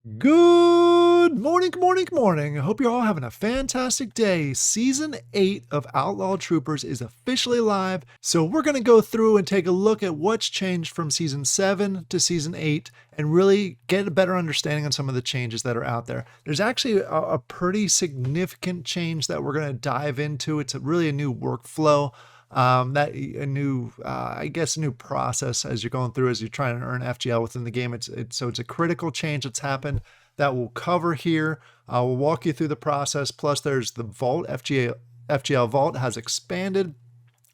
Good morning, good morning, good morning. I hope you're all having a fantastic day. Season 8 of Outlaw Troopers is officially live, so we're going to go through and take a look at what's changed from Season 7 to Season 8 and really get a better understanding on some of the changes that are out there. There's actually a pretty significant change that we're going to dive into. It's really a new workflow. That a new, I guess, a new process as you're going through as you're trying to earn FGL within the game. So it's a critical change that's happened that we'll cover here. We'll walk you through the process. Plus, there's the Vault FGL Vault has expanded.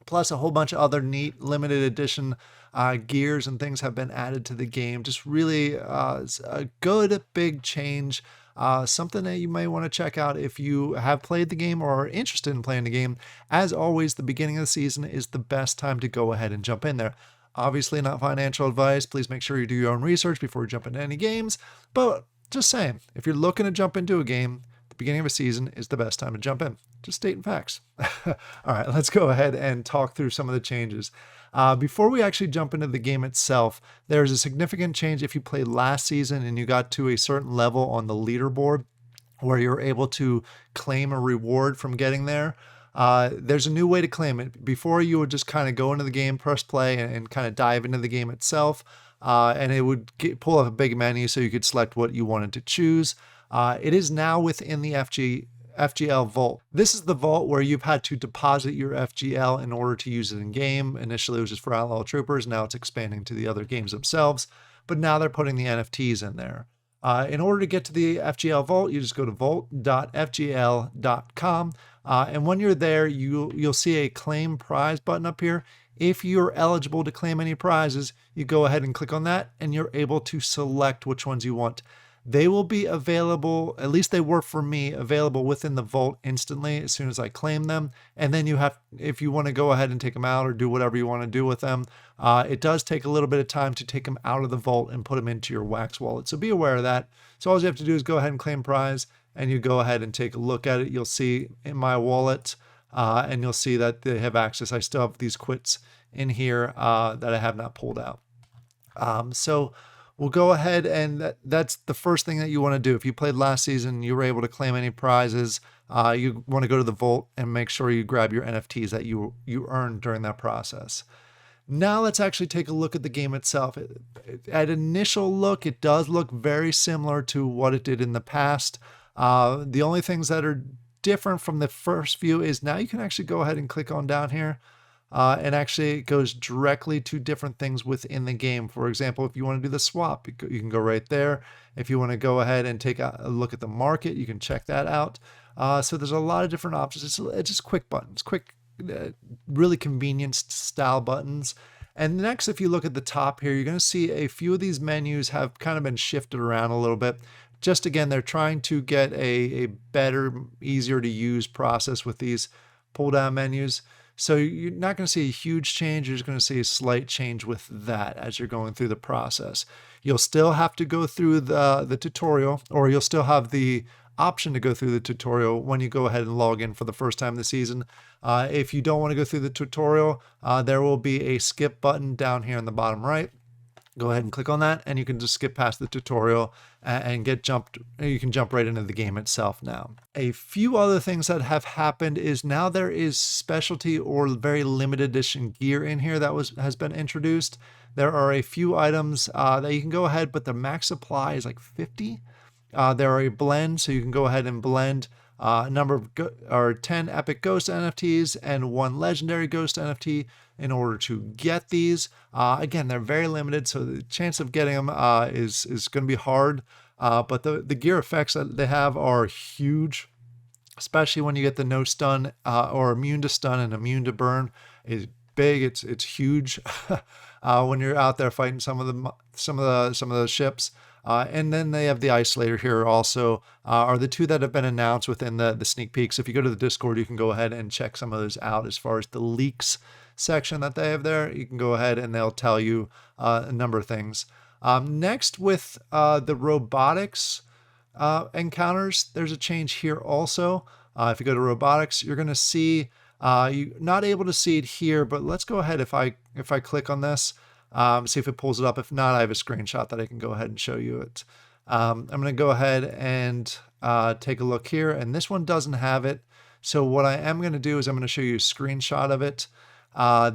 Plus, a whole bunch of other neat limited edition gears and things have been added to the game. Just really a good big change. Something that you may want to check out if you have played the game or are interested in playing the game. As always, the beginning of the season is the best time to go ahead and jump in there. Obviously, not financial advice. Please make sure you do your own research before you jump into any games. But just saying, if you're looking to jump into a game, the beginning of a season is the best time to jump in. Just stating facts. All right, let's go ahead and talk through some of the changes. Before we actually jump into the game itself, there's a significant change if you played last season and you got to a certain level on the leaderboard where you're able to claim a reward from getting there. There's a new way to claim it. Before, you would just kind of go into the game, press play, and kind of dive into the game itself. And it would pull up a big menu so you could select what you wanted to choose. It is now within the FGL vault. This is the vault where you've had to deposit your FGL in order to use it in game. Initially, it was just for Outlaw Troopers. Now it's expanding to the other games themselves. But now they're putting the NFTs in there. In order to get to the FGL vault, you just go to vault.fgl.com. And when you're there, you'll see a claim prize button up here. If you're eligible to claim any prizes, you go ahead and click on that, and you're able to select which ones you want. They will be available, at least they were for me, available within the vault instantly as soon as I claim them. And then you have, if you want to go ahead and take them out or do whatever you want to do with them, it does take a little bit of time to take them out of the vault and put them into your Wax wallet. So be aware of that. So all you have to do is go ahead and claim prize, and you go ahead and take a look at it. You'll see in my wallet, and you'll see that they have access. I still have these quits in here that I have not pulled out. So we'll go ahead and that's the first thing that you want to do. If you played last season, you were able to claim any prizes, you want to go to the vault and make sure you grab your NFTs that you earned during that process. Now let's actually take a look at the game itself. At initial look, it does look very similar to what it did in the past. The only things that are different from the first view is now you can actually go ahead and click on down here. And actually it goes directly to different things within the game. For example, if you want to do the swap, you can go right there. If you want to go ahead and take a look at the market, you can check that out. So there's a lot of different options. It's just quick buttons, quick, really convenient style buttons. And next, if you look at the top here, you're going to see a few of these menus have kind of been shifted around a little bit. Just again, they're trying to get a better, easier to use process with these pull down menus. So you're not going to see a huge change. You're just going to see a slight change with that as you're going through the process. You'll still have to go through the tutorial, or you'll still have the option to go through the tutorial when you go ahead and log in for the first time this season. If you don't want to go through the tutorial, there will be a skip button down here in the bottom right. Go ahead and click on that, and you can just skip past the tutorial and you can jump right into the game itself now. A few other things that have happened is now there is specialty or very limited edition gear in here that has been introduced. There are a few items that you can go ahead, but the max supply is like 50. There are a blend, so you can go ahead and blend a number of 10 epic ghost NFTs and 1 legendary ghost NFT in order to get these. Again, they're very limited, so the chance of getting them is going to be hard. But the gear effects that they have are huge, especially when you get the no stun or immune to stun and immune to burn is big. It's huge when you're out there fighting some of the ships. And then they have the isolator here also, are the two that have been announced within the sneak peeks. If you go to the Discord, you can go ahead and check some of those out as far as the leaks section that they have there. You can go ahead and they'll tell you a number of things. Next, with the robotics encounters, there's a change here also. If you go to robotics, you're going to see, you're not able to see it here, but let's go ahead. If I click on this, see if it pulls it up. If not, I have a screenshot that I can go ahead and show you it. I'm going to go ahead and take a look here, and this one doesn't have it. So what I am going to do is I'm going to show you a screenshot of it.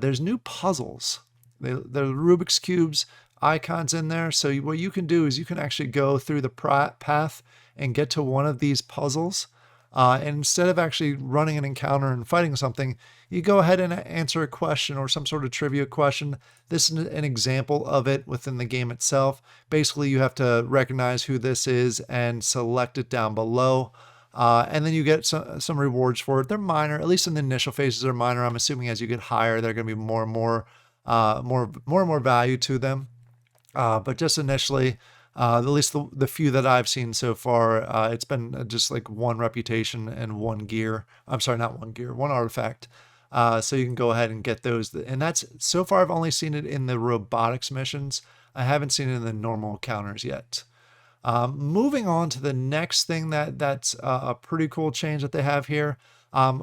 There's new puzzles. The Rubik's Cubes icons in there. So what you can do is you can actually go through the path and get to one of these puzzles. And instead of actually running an encounter and fighting something, you go ahead and answer a question or some sort of trivia question. This is an example of it within the game itself. Basically, you have to recognize who this is and select it down below. And then you get some rewards for it. They're minor, at least in the initial phases, they're minor. I'm assuming as you get higher, they're going to be more and more value to them. But just initially, at least the few that I've seen so far, it's been just like one reputation and one gear. I'm sorry, not one gear, one artifact. So you can go ahead and get those. And that's so far, I've only seen it in the robotics missions. I haven't seen it in the normal encounters yet. Moving on to the next thing that's a pretty cool change that they have here.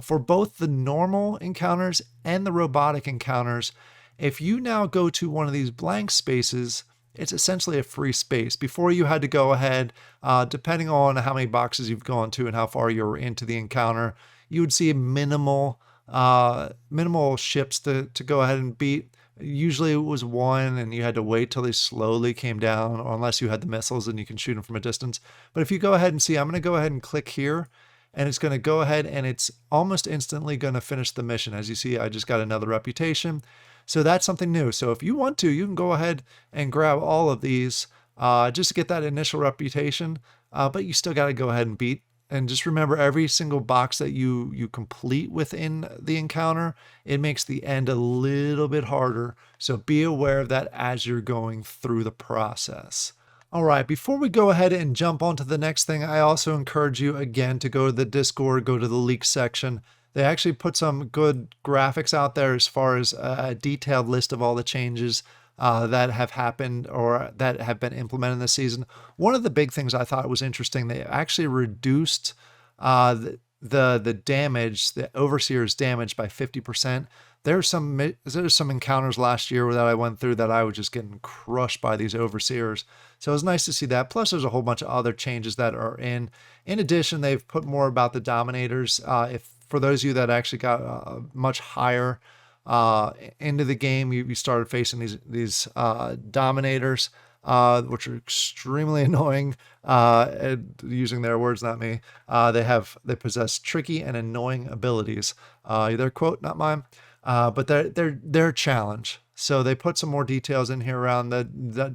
For both the normal encounters and the robotic encounters, if you now go to one of these blank spaces, it's essentially a free space. Before you had to go ahead, depending on how many boxes you've gone to and how far you're into the encounter, you would see minimal ships to go ahead and beat. Usually it was one and you had to wait till they slowly came down, or unless you had the missiles and you can shoot them from a distance. But if you go ahead and see, I'm going to go ahead and click here, and it's going to go ahead and it's almost instantly going to finish the mission. As you see, I just got another reputation. So that's something new. So if you want to, you can go ahead and grab all of these just to get that initial reputation, but you still got to go ahead and beat. And just remember, every single box that you complete within the encounter, it makes the end a little bit harder. So be aware of that as you're going through the process. All right, before we go ahead and jump on to the next thing, I also encourage you again to go to the Discord, go to the leaks section. They actually put some good graphics out there as far as a detailed list of all the changes that have happened or that have been implemented this season. One of the big things I thought was interesting, they actually reduced the damage, the Overseer's damage by 50%. There's some encounters last year that I went through that I was just getting crushed by these Overseers. So it was nice to see that. Plus, there's a whole bunch of other changes that are in. In addition, they've put more about the Dominators. If for those of you that actually got much higher into the game, you started facing these Dominators, which are extremely annoying. Using their words, not me. They possess tricky and annoying abilities. Their quote, not mine. But they're a challenge. So they put some more details in here around the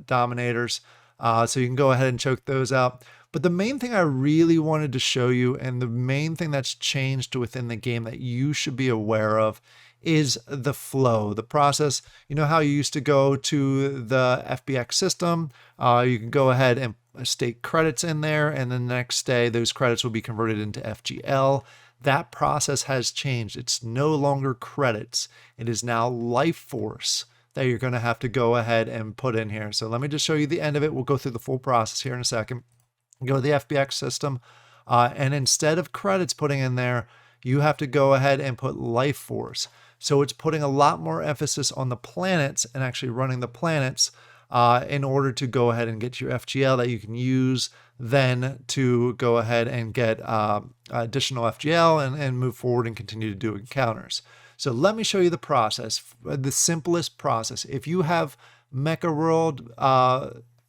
Dominators. So you can go ahead and choke those out. But the main thing I really wanted to show you, and the main thing that's changed within the game that you should be aware of, is the flow, the process. You know how you used to go to the FBX system? You can go ahead and stake credits in there, and then the next day those credits will be converted into FGL. That process has changed. It's no longer credits. It is now life force that you're going to have to go ahead and put in here. So let me just show you the end of it. We'll go through the full process here in a second. Go to the FBX system, and instead of credits putting in there, you have to go ahead and put life force. So it's putting a lot more emphasis on the planets and actually running the planets in order to go ahead and get your FGL that you can use then to go ahead and get additional FGL and move forward and continue to do encounters. So let me show you the process, the simplest process. If you have Mecha World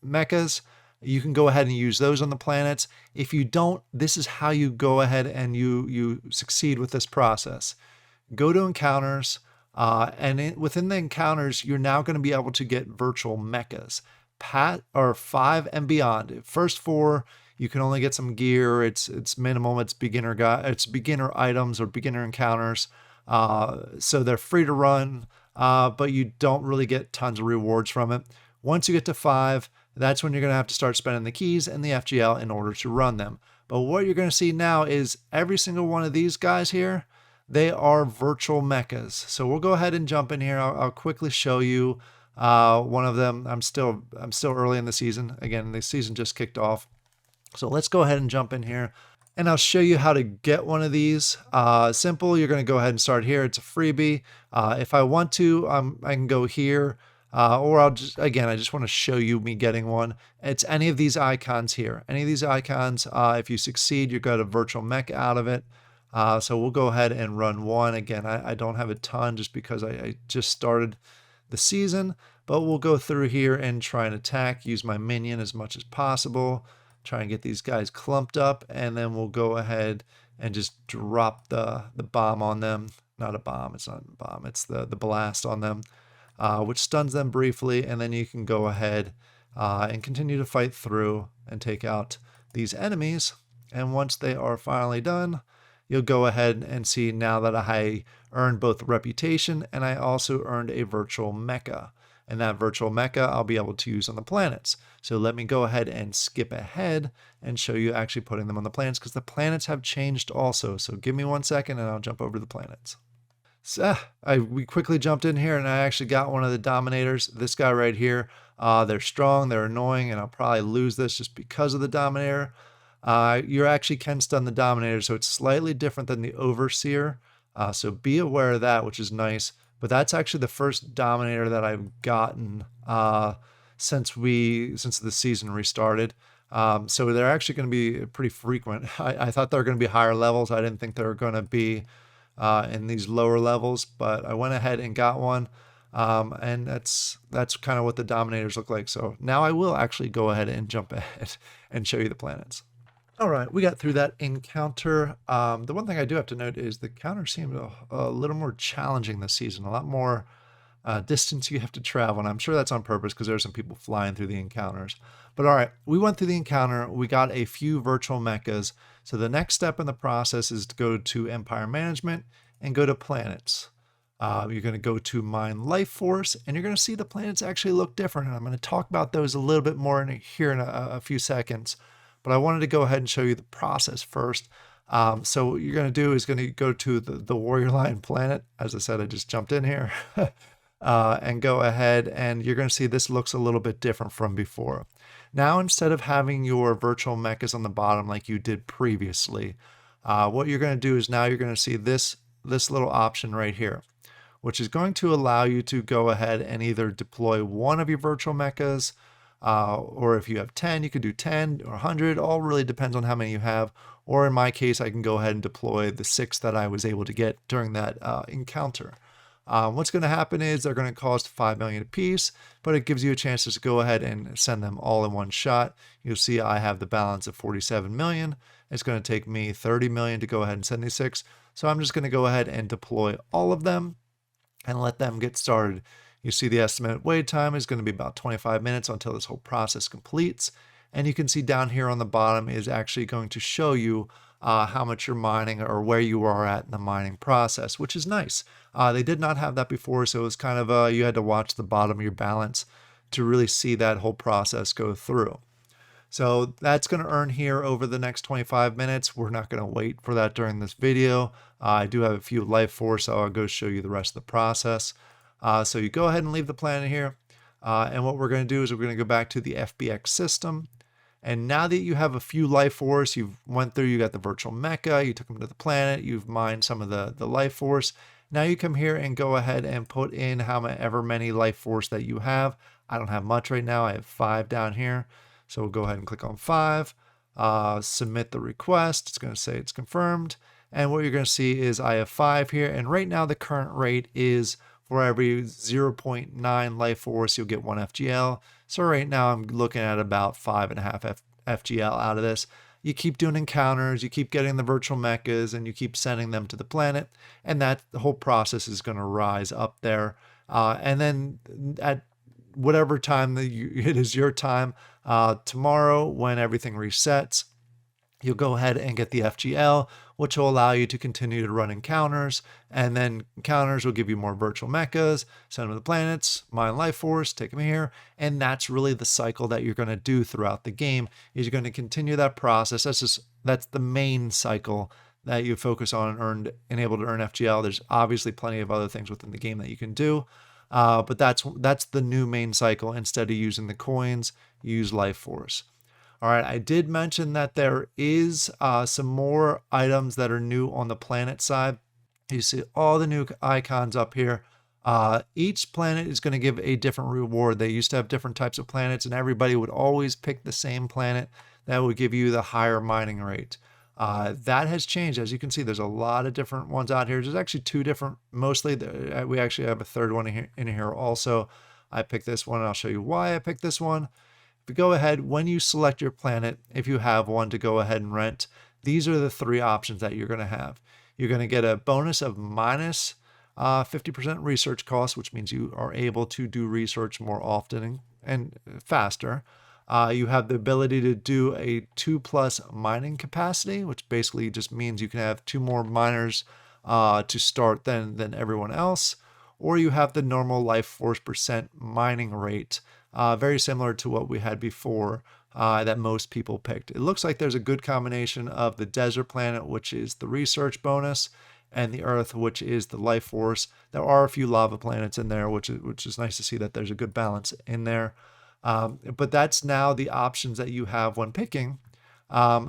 mechas, you can go ahead and use those on the planets. If you don't, this is how you go ahead and you succeed with this process. Go to encounters, and within the encounters, you're now going to be able to get virtual mechas, 5 and beyond. First 4, you can only get some gear. It's minimum. It's beginner items or beginner encounters. So they're free to run, but you don't really get tons of rewards from it. Once you get to 5, that's when you're going to have to start spending the keys and the FGL in order to run them. But what you're going to see now is every single one of these guys here, they are virtual mechas. So we'll go ahead and jump in here. I'll quickly show you one of them. I'm still early in the season. Again, the season just kicked off. So let's go ahead and jump in here, and I'll show you how to get one of these. Simple. You're going to go ahead and start here. It's a freebie. If I want to, I can go here. or I'll just, again, I just want to show you me getting one. It's any of these icons here. Any of these icons, if you succeed, you got a virtual mech out of it. So we'll go ahead and run one. Again, I don't have a ton just because I just started the season, but we'll go through here and try and attack, use my minion as much as possible, try and get these guys clumped up, and then we'll go ahead and just drop the bomb on them. Not a bomb, it's not a bomb, it's the blast on them, which stuns them briefly, and then you can go ahead and continue to fight through and take out these enemies. And once they are finally done, you'll go ahead and see now that I earned both reputation and I also earned a virtual mecha. And that virtual mecha I'll be able to use on the planets. So let me go ahead and skip ahead and show you actually putting them on the planets, because the planets have changed also. So give me 1 second and I'll jump over to the planets. So we quickly jumped in here and I actually got one of the Dominators. This guy right here. They're strong, they're annoying, and I'll probably lose this just because of the Dominator. You actually can stun the Dominator, so it's slightly different than the Overseer. So be aware of that, which is nice. But that's actually the first Dominator that I've gotten since the season restarted. So they're actually going to be pretty frequent. I thought they were going to be higher levels. I didn't think they were going to be in these lower levels, but I went ahead and got one. And that's kind of what the Dominators look like. So now I will actually go ahead and jump ahead and show you the planets. All right, we got through that encounter. The one thing I do have to note is the counter seemed a little more challenging this season, a lot more distance you have to travel, and I'm sure that's on purpose because there's some people flying through the encounters. But all right, we went through the encounter, we got a few virtual mechas, so the next step in the process is to go to Empire Management and go to Planets. You're going to go to Mine Life Force, and you're going to see the planets actually look different, and I'm going to talk about those a little bit more here in a few seconds. But I wanted to go ahead and show you the process first. So what you're going to do is going to go to the Warrior Lion planet. As I said, I just jumped in here. And go ahead and you're going to see this looks a little bit different from before. Now, instead of having your virtual mechas on the bottom like you did previously, what you're going to do is now you're going to see this little option right here, which is going to allow you to go ahead and either deploy one of your virtual mechas, or if you have 10, you could do 10 or 100. All really depends on how many you have. Or in my case, I can go ahead and deploy the 6 that I was able to get during that encounter. What's going to happen is they're going to cost 5 million a piece, but it gives you a chance to go ahead and send them all in one shot. You'll see I have the balance of 47 million. It's going to take me 30 million to go ahead and send these 6. So I'm just going to go ahead and deploy all of them and let them get started. You see the estimated wait time is going to be about 25 minutes until this whole process completes. And you can see down here on the bottom is actually going to show you how much you're mining or where you are at in the mining process, which is nice. They did not have that before, so it was kind of you had to watch the bottom of your balance to really see that whole process go through. So that's going to earn here over the next 25 minutes. We're not going to wait for that during this video. I do have a few life force, so I'll go show you the rest of the process. So you go ahead and leave the planet here. And what we're going to do is we're going to go back to the FBX system. And now that you have a few life force, you've went through, you got the virtual mecha, you took them to the planet, you've mined some of the life force. Now you come here and go ahead and put in however many life force that you have. I don't have much right now. I have 5 down here. So we'll go ahead and click on 5, submit the request. It's going to say it's confirmed. And what you're going to see is I have 5 here. And right now the current rate is for every 0.9 life force, you'll get 1 FGL. So right now I'm looking at about 5.5 FGL out of this. You keep doing encounters, you keep getting the virtual mechas, and you keep sending them to the planet. And that the whole process is going to rise up there. And then at whatever time it is your time, tomorrow when everything resets, you'll go ahead and get the FGL, which will allow you to continue to run encounters, and then encounters will give you more virtual mechas, send them to the planets, mine life force, take them here, and that's really the cycle that you're going to do throughout the game, is you're going to continue that process. That's the main cycle that you focus on and able to earn FGL. There's obviously plenty of other things within the game that you can do, but that's the new main cycle. Instead of using the coins, use life force. All right, I did mention that there is some more items that are new on the planet side. You see all the new icons up here. Each planet is going to give a different reward. They used to have different types of planets, and everybody would always pick the same planet that would give you the higher mining rate. That has changed. As you can see, there's a lot of different ones out here. There's actually two different, mostly. We actually have a third one in here also. I picked this one, and I'll show you why I picked this one. If you go ahead, when you select your planet, if you have one to go ahead and rent, these are the three options that you're going to have. You're going to get a bonus of minus 50% research costs, which means you are able to do research more often and faster. You have the ability to do a 2+ mining capacity, which basically just means you can have 2 more miners to start than everyone else. Or you have the normal life force percent mining rate, very similar to what we had before that most people picked. It looks like there's a good combination of the desert planet, which is the research bonus, and the Earth, which is the life force. There are a few lava planets in there, which is nice to see that there's a good balance in there. But that's now the options that you have when picking.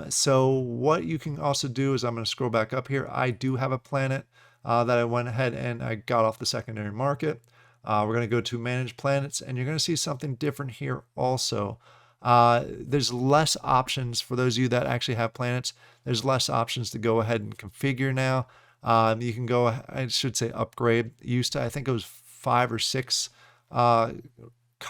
So what you can also do is, I'm going to scroll back up here. I do have a planet that I went ahead and I got off the secondary market. We're going to go to manage planets, and you're going to see something different here also. There's less options for those of you that actually have planets. There's less options to go ahead and configure now. You can go, I should say upgrade. Used to, I think it was 5 or 6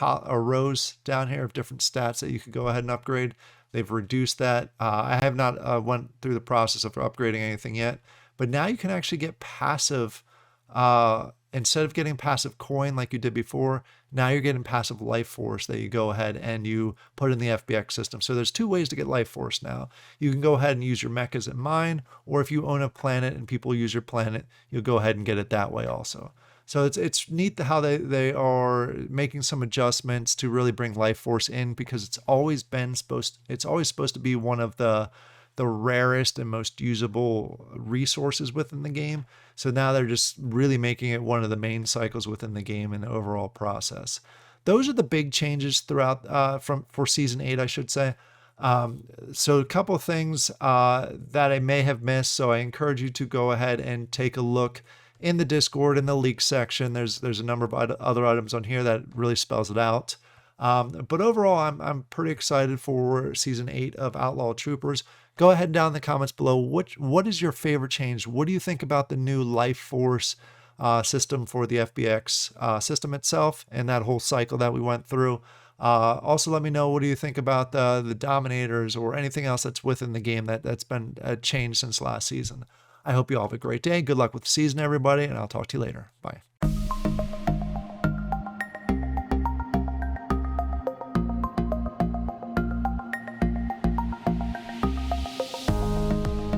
rows down here of different stats that you could go ahead and upgrade. They've reduced that. I have not went through the process of upgrading anything yet, but now you can actually get passive, instead of getting passive coin like you did before, now you're getting passive life force that you go ahead and you put in the FBX system. So there's 2 ways to get life force now. You can go ahead and use your mechas and mine, or if you own a planet and people use your planet, you'll go ahead and get it that way also. So it's neat how they are making some adjustments to really bring life force in, because it's always supposed to be one of the rarest and most usable resources within the game. So now they're just really making it one of the main cycles within the game and the overall process. Those are the big changes throughout for season 8, I should say. So a couple of things that I may have missed. So I encourage you to go ahead and take a look in the Discord, in the leak section. There's a number of other items on here that really spells it out. But overall, I'm pretty excited for season 8 of Outlaw Troopers. Go ahead down in the comments below. What is your favorite change? What do you think about the new life force system for the FBX system itself and that whole cycle that we went through? Also, let me know, what do you think about the Dominators or anything else that's within the game that's been changed since last season? I hope you all have a great day. Good luck with the season, everybody, and I'll talk to you later. Bye.